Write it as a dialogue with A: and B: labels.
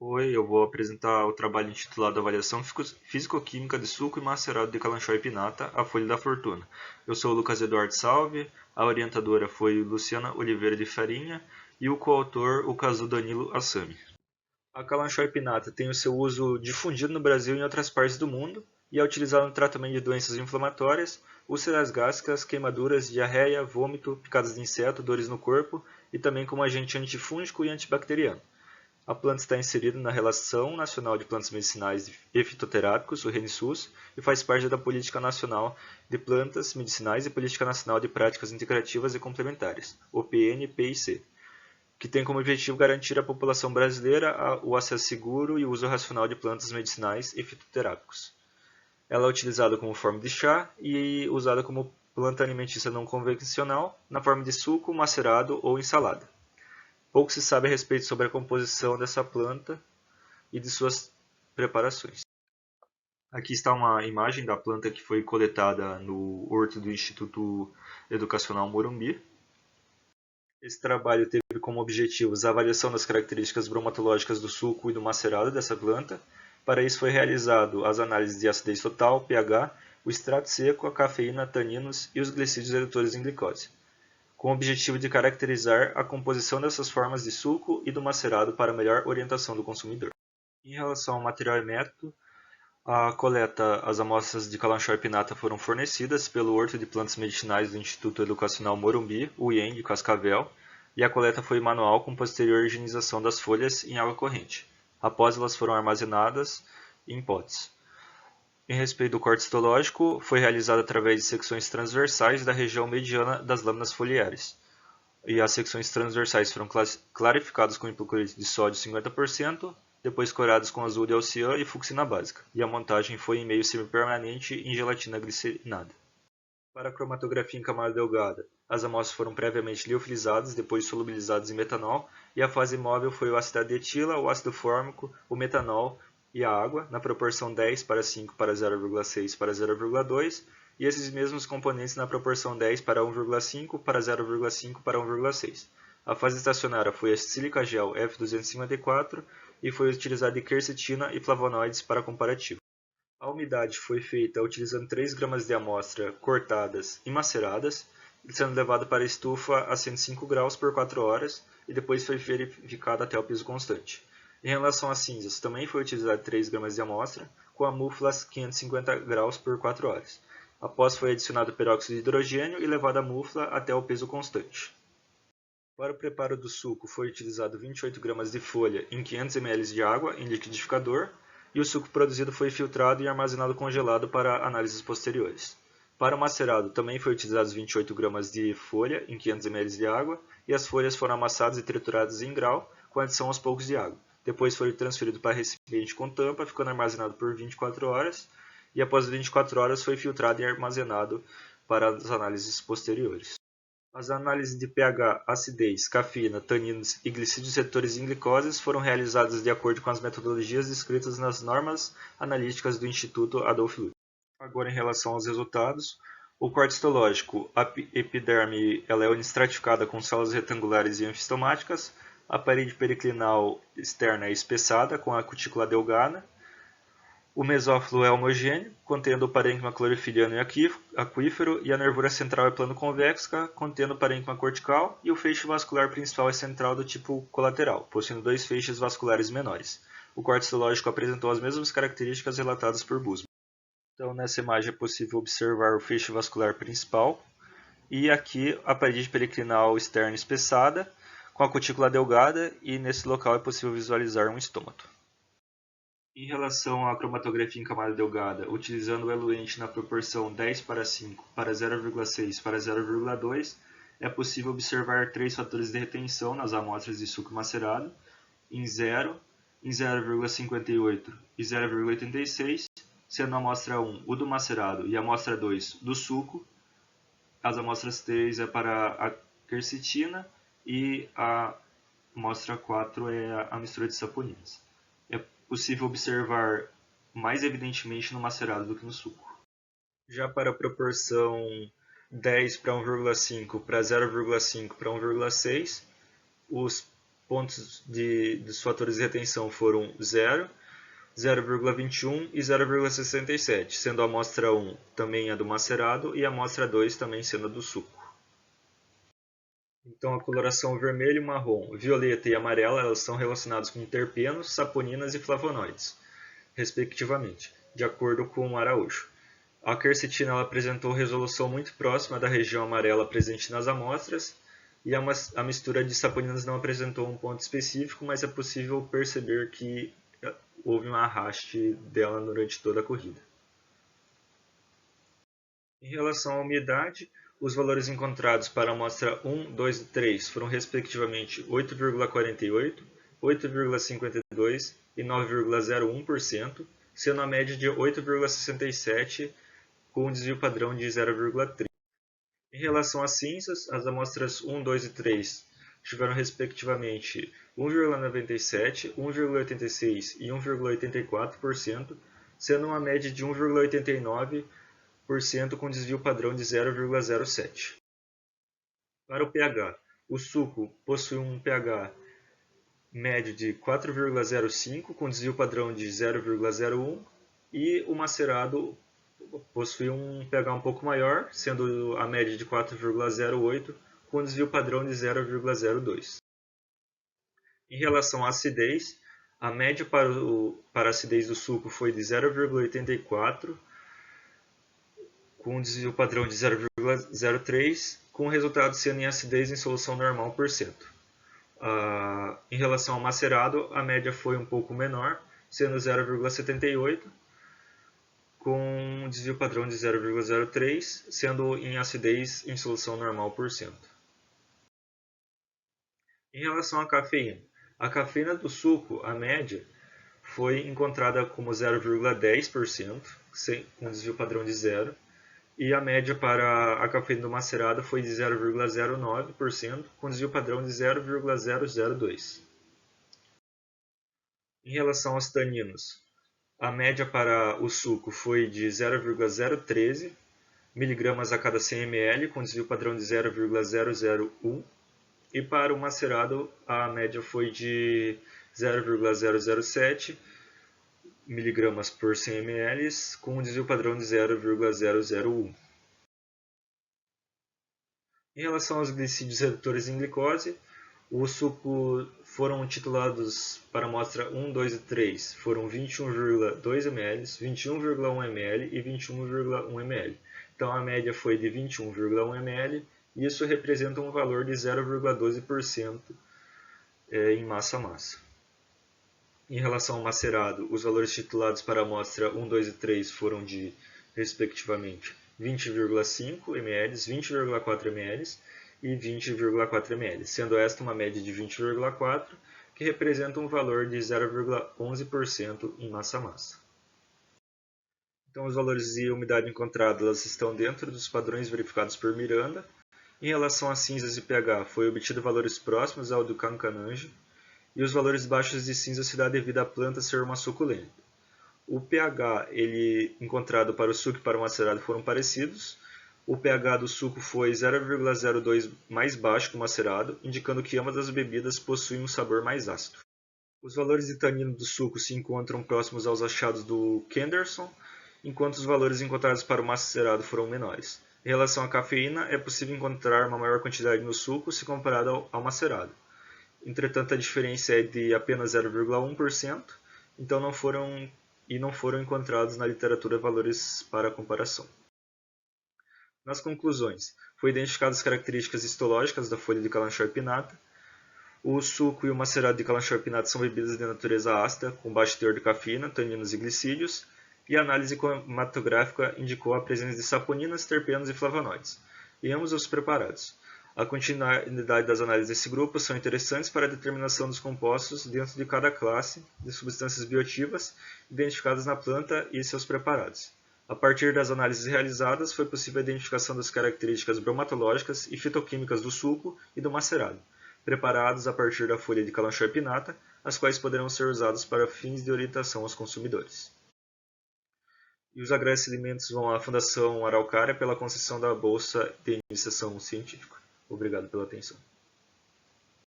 A: Oi, eu vou apresentar o trabalho intitulado Avaliação Físico-Química de Suco e Macerado de Kalanchoe Pinata, a Folha da Fortuna. Eu sou o Lucas Eduardo Salve, a orientadora foi Luciana Oliveira de Farinha e o coautor o Cazu Danilo Assami. A Kalanchoe Pinata tem o seu uso difundido no Brasil e em outras partes do mundo e é utilizado no tratamento de doenças inflamatórias, úlceras gástricas, queimaduras, diarreia, vômito, picadas de inseto, dores no corpo e também como agente antifúngico e antibacteriano. A planta está inserida na Relação Nacional de Plantas Medicinais e Fitoterápicos, o RNSUS, e faz parte da Política Nacional de Plantas Medicinais e Política Nacional de Práticas Integrativas e Complementares, o PNPIC, que tem como objetivo garantir à população brasileira o acesso seguro e o uso racional de plantas medicinais e fitoterápicos. Ela é utilizada como forma de chá e usada como planta alimentícia não convencional, na forma de suco, macerado ou ensalada. Pouco se sabe a respeito sobre a composição dessa planta e de suas preparações. Aqui está uma imagem da planta que foi coletada no horto do Instituto Educacional Morumbi. Esse trabalho teve como objetivos a avaliação das características bromatológicas do suco e do macerado dessa planta. Para isso foi realizado as análises de acidez total, pH, o extrato seco, a cafeína, taninos e os glicídios redutores em glicose, com o objetivo de caracterizar a composição dessas formas de suco e do macerado para melhor orientação do consumidor. Em relação ao material e método, a coleta, as amostras de Kalanchoe pinata foram fornecidas pelo Horto de Plantas Medicinais do Instituto Educacional Morumbi, o IEM de Cascavel, e a coleta foi manual com posterior higienização das folhas em água corrente. Após elas foram armazenadas em potes. Em respeito do corte histológico, foi realizado através de secções transversais da região mediana das lâminas foliares. E as secções transversais foram clarificadas com hipoclorito de sódio 50%, depois coradas com azul de alciã e fucsina básica. E a montagem foi em meio semipermanente em gelatina glicerinada. Para a cromatografia em camada delgada, as amostras foram previamente liofilizadas, depois solubilizadas em metanol, e a fase móvel foi o ácido de etila, o ácido fórmico, o metanol e a água, na proporção 10 para 5 para 0,6 para 0,2, e esses mesmos componentes na proporção 10 para 1,5 para 0,5 para 1,6. A fase estacionária foi a sílica gel F254 e foi utilizada de quercetina e flavonoides para comparativo. A umidade foi feita utilizando 3 gramas de amostra cortadas e maceradas, sendo levado para a estufa a 105 graus por 4 horas e depois foi verificado até o piso constante. Em relação às cinzas, também foi utilizado 3 gramas de amostra, com a múfla a 550 graus por 4 horas. Após foi adicionado peróxido de hidrogênio e levado a múfla até o peso constante. Para o preparo do suco foi utilizado 28 gramas de folha em 500 ml de água em liquidificador e o suco produzido foi filtrado e armazenado congelado para análises posteriores. Para o macerado também foi utilizado 28 gramas de folha em 500 ml de água e as folhas foram amassadas e trituradas em grau com adição aos poucos de água. Depois foi transferido para recipiente com tampa, ficando armazenado por 24 horas e após 24 horas foi filtrado e armazenado para as análises posteriores. As análises de pH, acidez, cafeína, taninos e glicídios redutores em glicoses foram realizadas de acordo com as metodologias descritas nas normas analíticas do Instituto Adolf Lutz. Agora, em relação aos resultados, o corte histológico, a epiderme ela é unistratificada com células retangulares e anfistomáticas, a parede periclinal externa é espessada com a cutícula delgada, o mesófilo é homogêneo, contendo o parênquima clorofiliano e aquífero, e a nervura central é plano-convexa, contendo o parênquima cortical, e o feixe vascular principal é central do tipo colateral, possuindo 2 feixes vasculares menores. O corte histológico apresentou as mesmas características relatadas por Busman. Então, nessa imagem é possível observar o feixe vascular principal, e aqui a parede periclinal externa espessada, com a cutícula delgada, e nesse local é possível visualizar um estômato. Em relação à cromatografia em camada delgada, utilizando o eluente na proporção 10 para 5 para 0,6 para 0,2, é possível observar 3 fatores de retenção nas amostras de suco macerado, em 0, em 0,58 e 0,86, sendo a amostra 1 o do macerado e a amostra 2 do suco. As amostras 3 é para a quercetina e a amostra 4 é a mistura de saponinas. É possível observar mais evidentemente no macerado do que no suco. Já para a proporção 10 para 1,5 para 0,5 para 1,6, os pontos dos fatores de retenção foram 0, 0,21 e 0,67, sendo a amostra 1 também a do macerado e a amostra 2 também sendo a do suco. Então a coloração vermelho, marrom, violeta e amarela elas são relacionadas com terpenos, saponinas e flavonoides, respectivamente, de acordo com Araújo. A quercetina ela apresentou resolução muito próxima da região amarela presente nas amostras, e a mistura de saponinas não apresentou um ponto específico, mas é possível perceber que houve um arraste dela durante toda a corrida. Em relação à umidade, os valores encontrados para a amostra 1, 2 e 3 foram respectivamente 8,48%, 8,52% e 9,01%, sendo a média de 8,67%, com um desvio padrão de 0,3%. Em relação às cinzas, as amostras 1, 2 e 3 tiveram respectivamente 1,97%, 1,86% e 1,84%, sendo uma média de 1,89% com desvio padrão de 0,07. Para o pH, o suco possui um pH médio de 4,05 com desvio padrão de 0,01 e o macerado possui um pH um pouco maior, sendo a média de 4,08 com desvio padrão de 0,02. Em relação à acidez, a média para a acidez do suco foi de 0,84 com desvio padrão de 0,03, com o resultado sendo em acidez em solução normal por cento. Em relação ao macerado, a média foi um pouco menor, sendo 0,78, com desvio padrão de 0,03, sendo em acidez em solução normal por cento. Em relação à cafeína, a cafeína do suco, a média, foi encontrada como 0,10%, com desvio padrão de 0, e a média para a cafeína do macerado foi de 0,09%, com desvio padrão de 0,002. Em relação aos taninos, a média para o suco foi de 0,013 mg a cada 100 ml, com desvio padrão de 0,001, e para o macerado a média foi de 0,007 mg por 100 ml, com um desvio padrão de 0,001. Em relação aos glicídios redutores em glicose, o suco foram titulados para a amostra 1, 2 e 3, foram 21,2 ml, 21,1 ml e 21,1 ml. Então a média foi de 21,1 ml, e isso representa um valor de 0,12% em massa-massa. Em relação ao macerado, os valores titulados para a amostra 1, 2 e 3 foram de, respectivamente, 20,5 ml, 20,4 ml e 20,4 ml, sendo esta uma média de 20,4, que representa um valor de 0,11% em massa-massa. Então, os valores de umidade encontrados estão dentro dos padrões verificados por Miranda. Em relação a cinzas e pH, foi obtido valores próximos ao do Cancanange, e os valores baixos de cinza se dá devido à planta ser uma suculenta. O pH encontrado para o suco e para o macerado foram parecidos. O pH do suco foi 0,02 mais baixo que o macerado, indicando que ambas as bebidas possuem um sabor mais ácido. Os valores de tanino do suco se encontram próximos aos achados do Kenderson, enquanto os valores encontrados para o macerado foram menores. Em relação à cafeína, é possível encontrar uma maior quantidade no suco se comparado ao macerado. Entretanto, a diferença é de apenas 0,1%, então não foram encontrados na literatura valores para comparação. Nas conclusões, foi identificadas as características histológicas da folha de Kalanchoe pinnata. O suco e o macerado de Kalanchoe pinnata são bebidas de natureza ácida, com baixo teor de cafeína, taninos e glicídios, e a análise cromatográfica indicou a presença de saponinas, terpenos e flavonoides em ambos os preparados. A continuidade das análises desse grupo são interessantes para a determinação dos compostos dentro de cada classe de substâncias bioativas identificadas na planta e seus preparados. A partir das análises realizadas, foi possível a identificação das características bromatológicas e fitoquímicas do suco e do macerado, preparados a partir da folha de Kalanchoe pinnata, as quais poderão ser usadas para fins de orientação aos consumidores. E os agradecimentos vão à Fundação Araucária pela concessão da Bolsa de Iniciação Científica. Obrigado pela atenção.